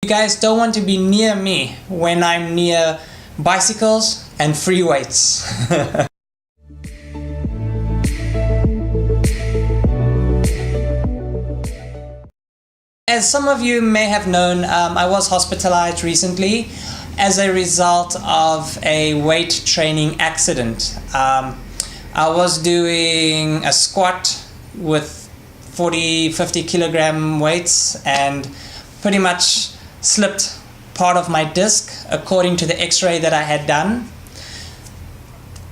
You guys don't want to be near me when I'm near bicycles and free weights. As some of you may have known, I was hospitalized recently as a result of a weight training accident. I was doing a squat with 50 kilogram weights and pretty much slipped part of my disc according to the x-ray that I had done.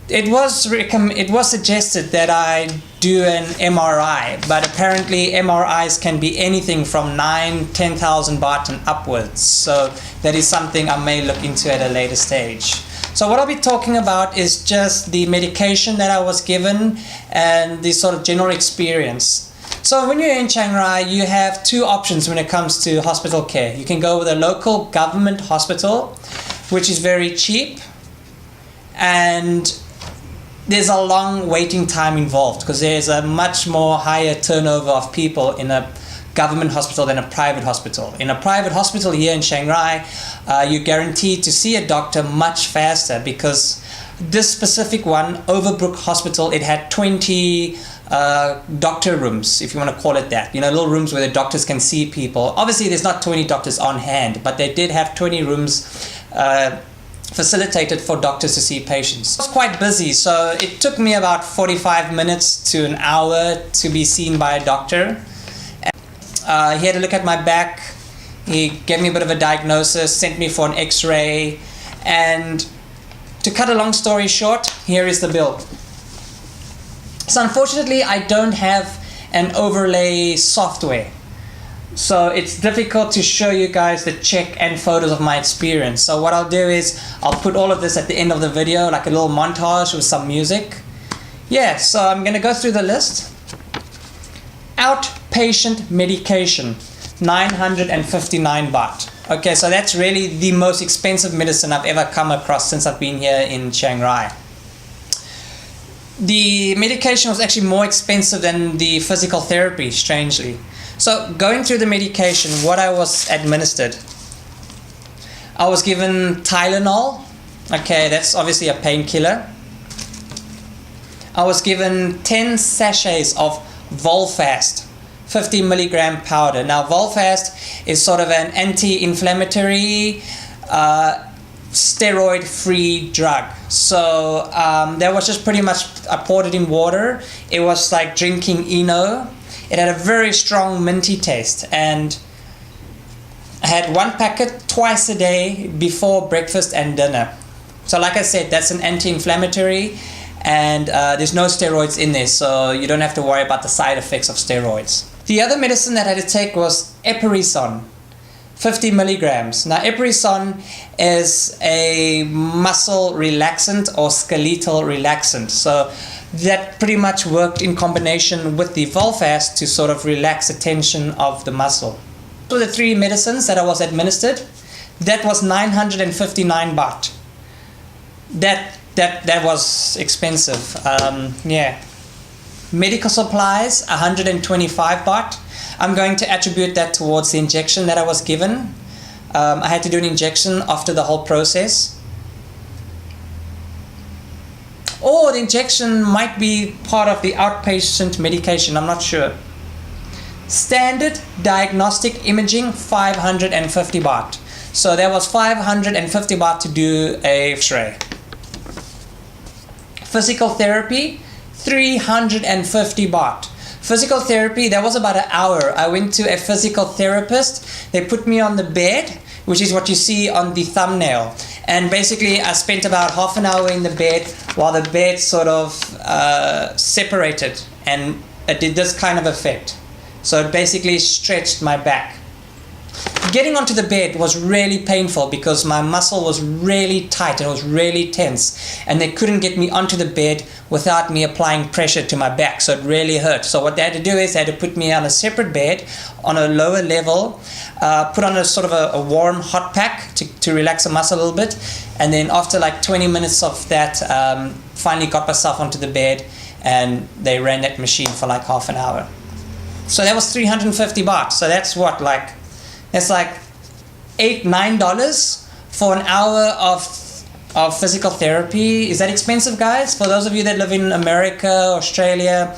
It was suggested that I do an MRI, but apparently MRIs can be anything from 10,000 baht and upwards. So that is something I may look into at a later stage. So what I'll be talking about is just the medication that I was given and the sort of general experience. So when you're in Chiang Rai, you have two options when it comes to hospital care. You can go with a local government hospital, which is very cheap, and there's a long waiting time involved because there's a much more higher turnover of people in a government hospital than a private hospital. In a private hospital here in Chiang Rai, you're guaranteed to see a doctor much faster because this specific one, Overbrook Hospital, it had 20 doctor rooms, if you want to call it that. You know, little rooms where the doctors can see people. Obviously, there's not 20 doctors on hand, but they did have 20 rooms facilitated for doctors to see patients. It was quite busy, so it took me about 45 minutes to an hour to be seen by a doctor. He had a look at my back, he gave me a bit of a diagnosis, sent me for an x-ray, and to cut a long story short, here is the bill. So unfortunately, I don't have an overlay software. So it's difficult to show you guys the check and photos of my experience. So what I'll do is I'll put all of this at the end of the video, like a little montage with some music. Yeah, so I'm going to go through the list. Outpatient medication, 959 baht. Okay, so that's really the most expensive medicine I've ever come across since I've been here in Chiang Rai. The medication was actually more expensive than the physical therapy, strangely. So going through the medication, what I was administered, I was given Tylenol. Okay, that's obviously a painkiller. I was given 10 sachets of Volfast, 50 milligram powder. Now Volfast is sort of an anti-inflammatory steroid-free drug. So that was just pretty much, I poured it in water. It was like drinking Eno. It had a very strong minty taste, and I had one packet twice a day before breakfast and dinner. So like I said, that's an anti-inflammatory, and there's no steroids in there, so you don't have to worry about the side effects of steroids. The other medicine that I had to take was Eperison, 50 milligrams. Now Eperison is a muscle relaxant or skeletal relaxant. So that pretty much worked in combination with the Volfast to sort of relax the tension of the muscle. So the three medicines that I was administered, that was 959 baht. That was expensive. Yeah. Medical supplies, 125 baht. I'm going to attribute that towards the injection that I was given. I had to do an injection after the whole process. Or the injection might be part of the outpatient medication, I'm not sure. Standard diagnostic imaging, 550 baht. So there was 550 baht to do a x-ray. Physical therapy, 350 baht. Physical therapy, that was about an hour. I went to a physical therapist. They put me on the bed, which is what you see on the thumbnail. And basically, I spent about half an hour in the bed while the bed sort of separated, and it did this kind of effect. So it basically stretched my back. Getting onto the bed was really painful because my muscle was really tight and it was really tense, and they couldn't get me onto the bed without me applying pressure to my back, so it really hurt. So what they had to do is they had to put me on a separate bed on a lower level, put on a sort of a warm hot pack to relax the muscle a little bit, and then after like 20 minutes of that, finally got myself onto the bed, and they ran that machine for like half an hour. So that was 350 baht. So that's what, like, it's like $8-9 for an hour of physical therapy. Is that expensive, guys? For those of you that live in America, Australia,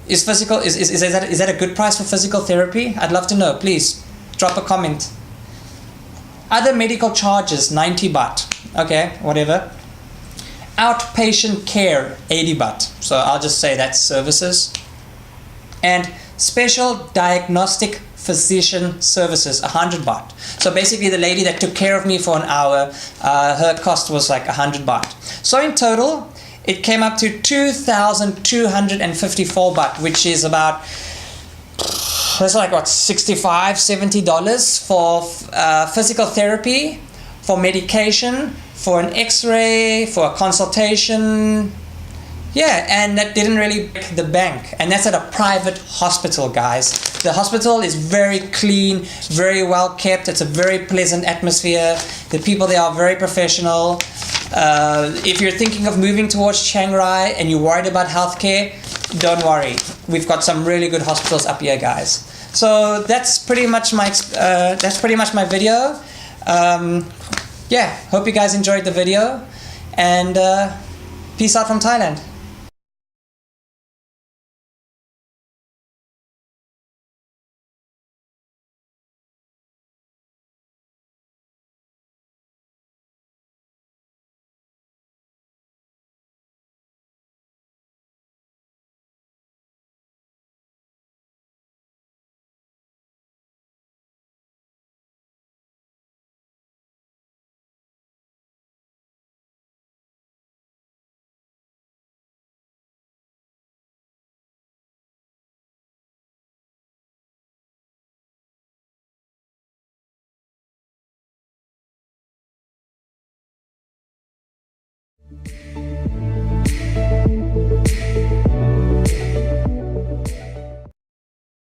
is that a good price for physical therapy? I'd love to know. Please drop a comment. Other medical charges, 90 baht. Okay, whatever. Outpatient care, 80 baht. So I'll just say that's services. And special diagnostic physician services, 100 baht. So basically the lady that took care of me for an hour, her cost was like 100 baht. So in total, it came up to 2,254 baht, which is about, that's like what, $65-70 for physical therapy, for medication, for an x-ray, for a consultation. Yeah, and that didn't really break the bank. And that's at a private hospital, guys. The hospital is very clean, very well kept. It's a very pleasant atmosphere. The people there are very professional. If you're thinking of moving towards Chiang Rai and you're worried about healthcare, don't worry. We've got some really good hospitals up here, guys. So that's pretty much my video. Yeah, hope you guys enjoyed the video. And peace out from Thailand.